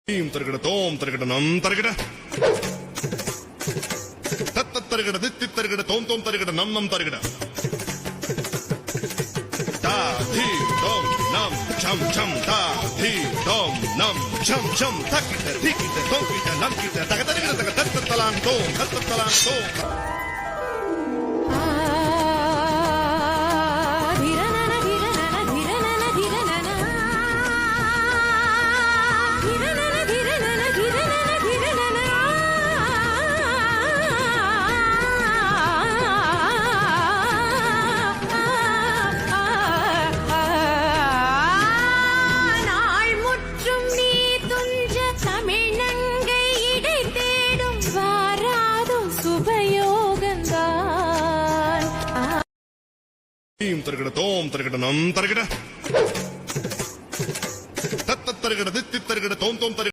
தருகிட தோம் தருகிட நம் தருகிட தத்த தருகிட தித்தி தருகிட தோம் தோம் தருகிட நம் நம் தருகிட தா தி தோம் நம் சம் சம் தா தி தோம் நம் சம் சம் தக்கிட்ட திக்கிட்ட தோக்கிட்ட நம் கிட்ட தக தருகிட தக தத்த தலான் தோம் தத்த தலான் தோம் தருகிட தோம் தருகிட நம் தருகிட தத்த தருகிட தித்தி தருகிட தோம் தோம் தருகிட